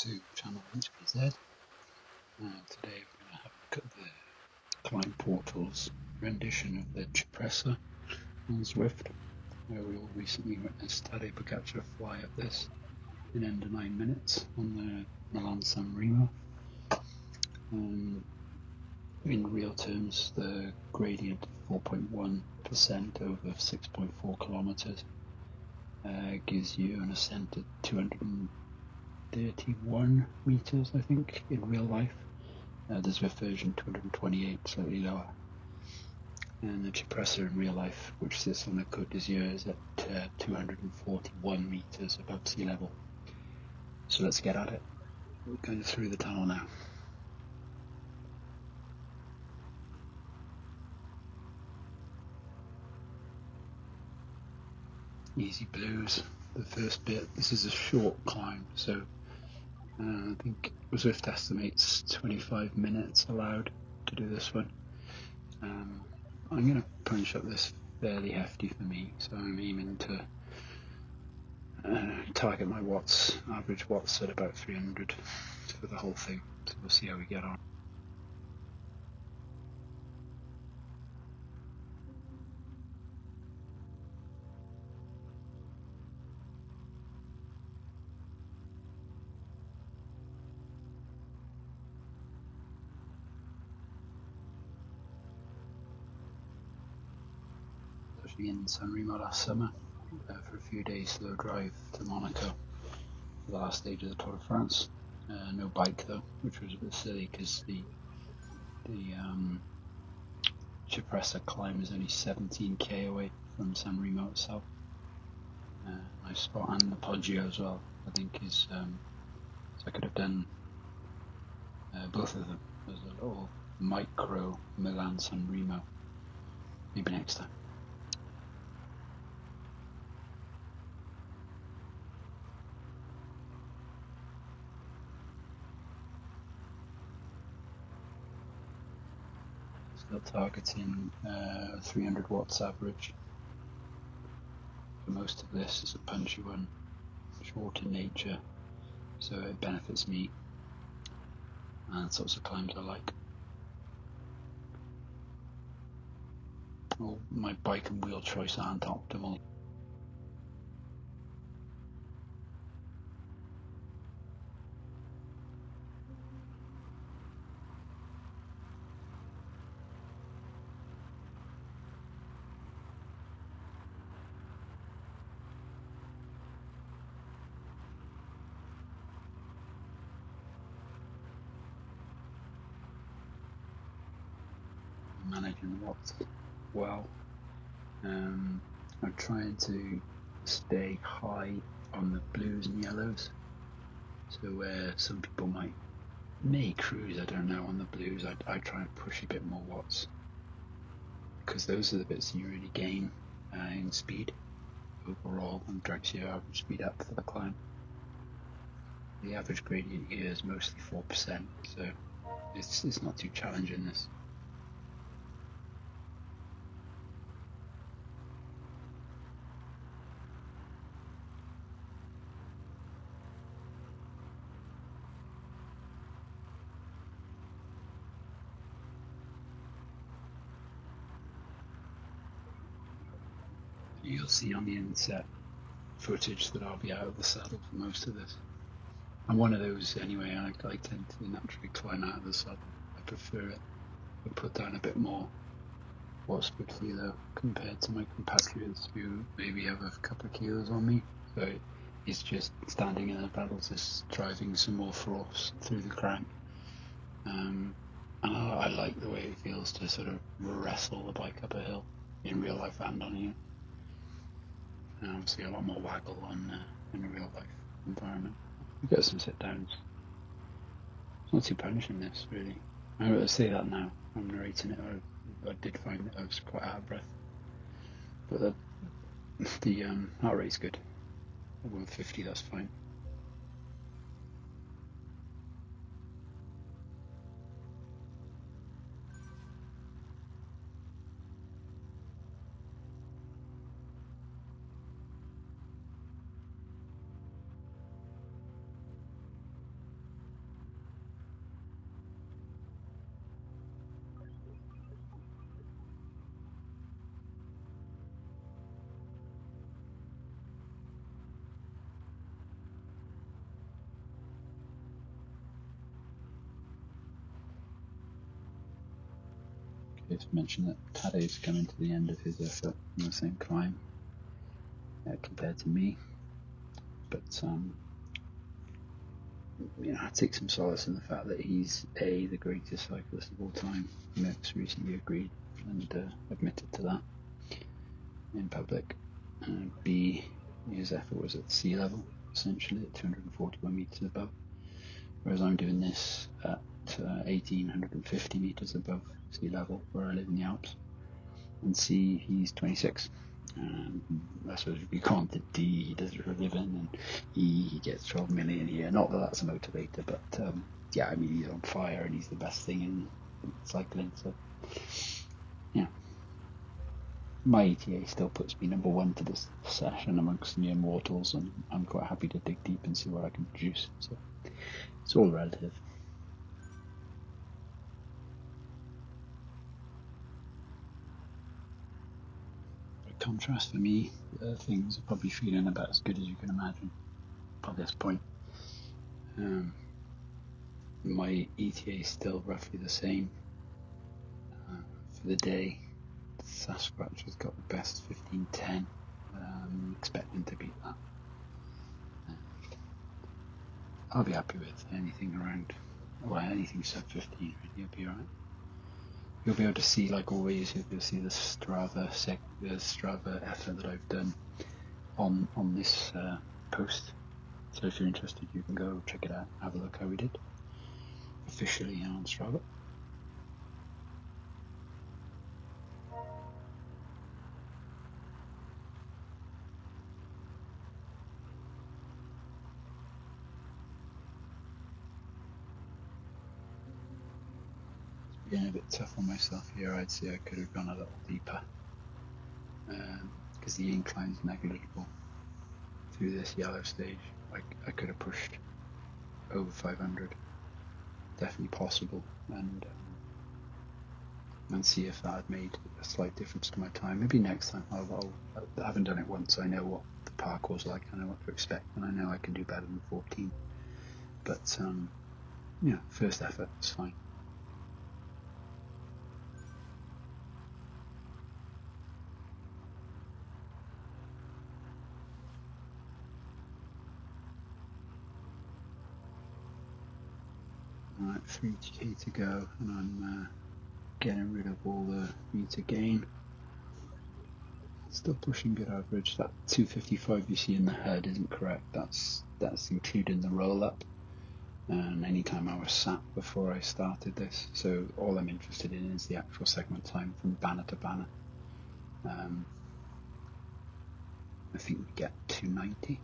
to channel HPZ. Today we're going to have a look at the Climb Portal's rendition of the Cipressa on Zwift, where we all recently witnessed Tadej Pogacar fly up this in under 9 minutes on the Milan San Remo. In real terms, the gradient of 4.1% over 6.4 kilometers gives you an ascent at 231 meters, I think, in real life. The Zwift version 228, slightly lower. And the Cipressa in real life, which sits on the Côte d'Azur, is at 241 meters above sea level. So let's get at it. We're going through the tunnel now. Easy blues, the first bit. This is a short climb, so I think Zwift estimates 25 minutes allowed to do this one. I'm going to punch up this fairly hefty for me, so I'm aiming to target my watts, average watts at about 300 for the whole thing, so we'll see how we get on. Actually in San Remo last summer for a few days, slow drive to Monaco for the last stage of the Tour de France. No bike though, which was a bit silly because the Cipressa climb is only 17k away from San Remo itself. Nice spot, and the Poggio as well, I think is, so I could have done both of them as a little micro Milan San Remo, maybe next time. Still targeting 300 watts average for most of this. Is a punchy one, short in nature, so it benefits me and sorts of climbs I like. Well, my bike and wheel choice aren't optimal. Managing the watts well. I'm trying to stay high on the blues and yellows, so where some people may cruise, I don't know, on the blues, I try and push a bit more watts, because those are the bits you really gain in speed overall and drags your average speed up for the climb. The average gradient here is mostly 4%, so it's not too challenging this. You'll see on the inset footage that I'll be out of the saddle for most of this. I'm one of those anyway, I tend to naturally climb out of the saddle. I prefer it. I put down a bit more watts per kilo compared to my compatriots who maybe have a couple of kilos on me. So it's just standing in the pedals, just driving some more force through the crank. And I like the way it feels to sort of wrestle the bike up a hill in real life and on here. And obviously a lot more waggle on in a real life environment. You get some sit downs. It's not too punishing this, really. I say that now. I'm narrating it. I did find that I was quite out of breath. But the heart rate's good. At 150, that's fine. forget to mention that Tadej is coming to the end of his effort on the same climb compared to me. But I take some solace in the fact that he's the greatest cyclist of all time. Merckx recently agreed and admitted to that in public. B, his effort was at sea level, essentially at 241 meters above, whereas I'm doing this at 1850 meters above sea level, where I live in the Alps. And C, he's 26. I suppose if you can't the D, he does it for a living, and he gets 12 million a year. Not that that's a motivator, but he's on fire and he's the best thing in cycling. So, yeah. My ETA still puts me number one to this session amongst the mere mortals, and I'm quite happy to dig deep and see what I can produce. So it's all relative. By contrast, for me, things are probably feeling about as good as you can imagine by this point. My ETA is still roughly the same for the day. Sasquatch has got the best 15:10. Expecting to beat that. I'll be happy with anything around, anything sub 15. Really, I'll be alright. You'll be able to see, like always, you'll see the Strava effort that I've done on this post. So if you're interested, you can go check it out, have a look how we did officially on Strava. Being a bit tough on myself here, I'd say I could have gone a little deeper because the incline is negligible through this yellow stage. I could have pushed over 500, definitely possible, and see if that had made a slight difference to my time. Maybe next time I haven't done it once. I know what the parkour's like, I know what to expect, and I know I can do better than 14. But first effort is fine. Alright, 3k to go, and I'm getting rid of all the meter gain. Still pushing good average. That 255 you see in the head isn't correct. That's including the roll up. And anytime I was sat before I started this, so all I'm interested in is the actual segment time from banner to banner. I think we get 290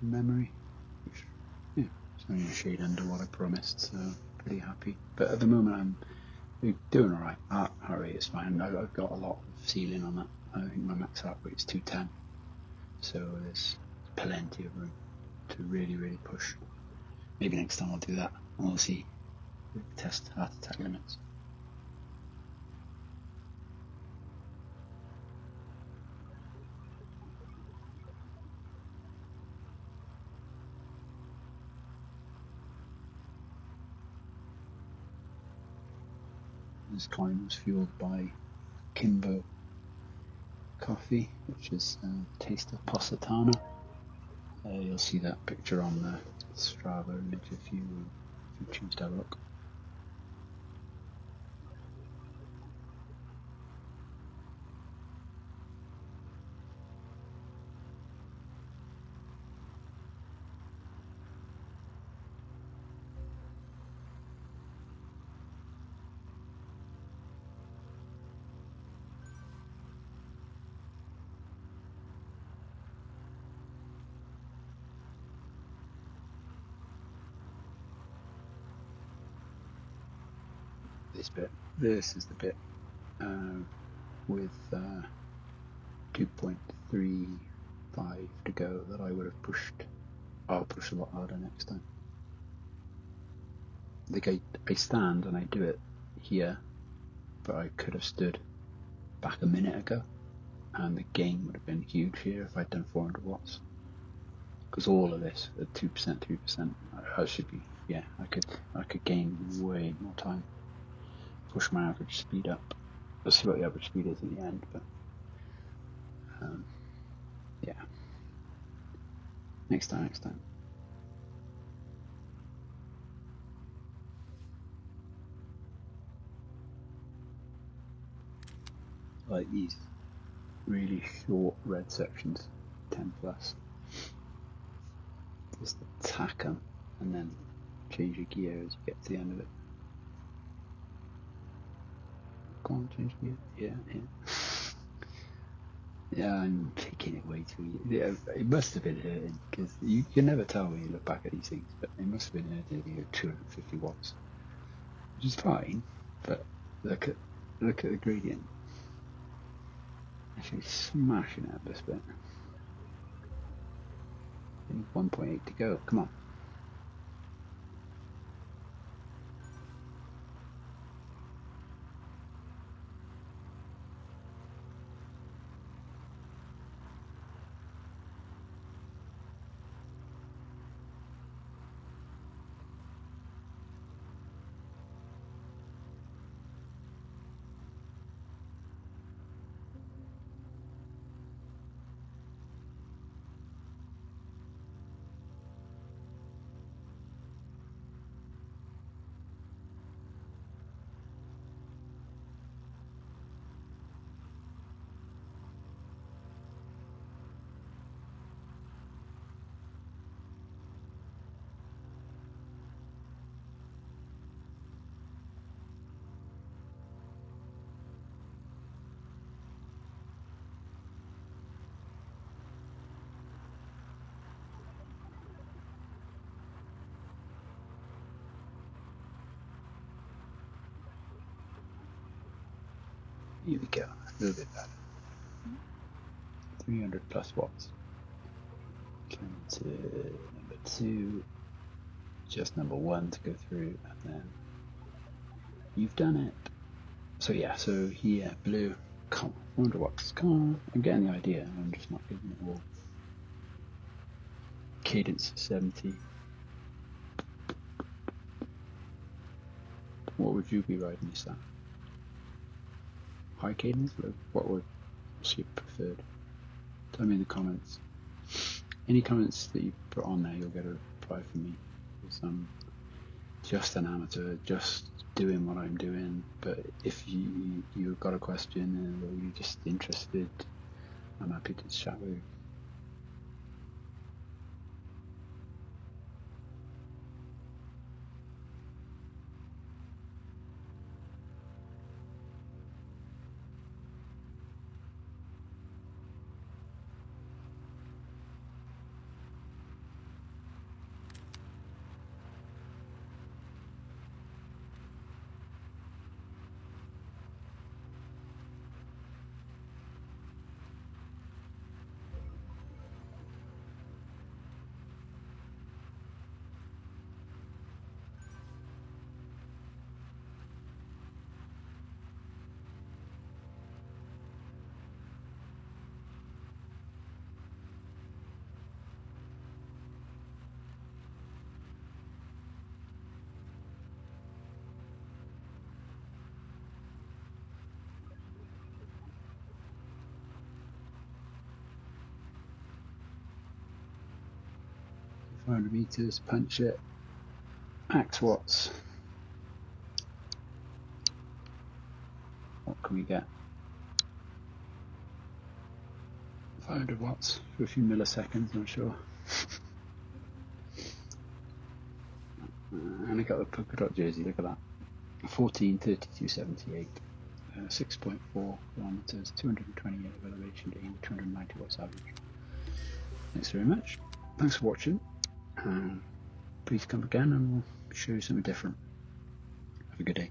from memory, which is only a shade under what I promised, so pretty happy. But at the moment I'm doing alright. Heart rate is fine. I've got a lot of ceiling on that. I think my max heart rate is 210, so there's plenty of room to really, really push. Maybe next time I'll do that, and we'll see. We'll test heart attack limits. This climb was fueled by Kimbo coffee, which is a taste of Positano. You'll see that picture on the Strava image if you choose to have a look. This is the bit with 2.35 to go that I would have pushed. I'll push a lot harder next time. I stand and I do it here, but I could have stood back a minute ago, and the gain would have been huge here if I'd done 400 watts. Because all of this at 2%, 3%, I should be. I could gain way more time push my average speed up. We'll see what the average speed is in the end, but yeah. Next time. I like these really short red sections, 10 plus. Just attack them and then change your gear as you get to the end of it. Go on, change gear. Yeah. Yeah, I'm taking it way too easy. Yeah, it must have been hurting, because you can never tell when you look back at these things, but it must have been hurting at 250 watts, which is fine, but look at the gradient. Actually smashing at this bit. 1.8 to go, come on. Here we go, a little bit better. 300 plus watts. Coming to number 2, just number 1 to go through, and then you've done it. So yeah, so here, blue, come on, 400 watts, come on. I'm getting the idea, I'm just not giving it all. Cadence 70. What would you be riding this at? High cadence? What's your preferred? Tell me in the comments. Any comments that you put on there, you'll get a reply from me. Because I'm just an amateur, just doing what I'm doing. But if you've got a question or you're just interested, I'm happy to chat with you. meters, punch it, max watts. What can we get? 500 watts for a few milliseconds, I'm sure. And I got the polka dot jersey, look at that. 14:32:78, 6.4 kilometers, 228 of elevation gain, 290 watts average. Thanks very much. Thanks for watching. Please come again and we'll show you something different. Have a good day.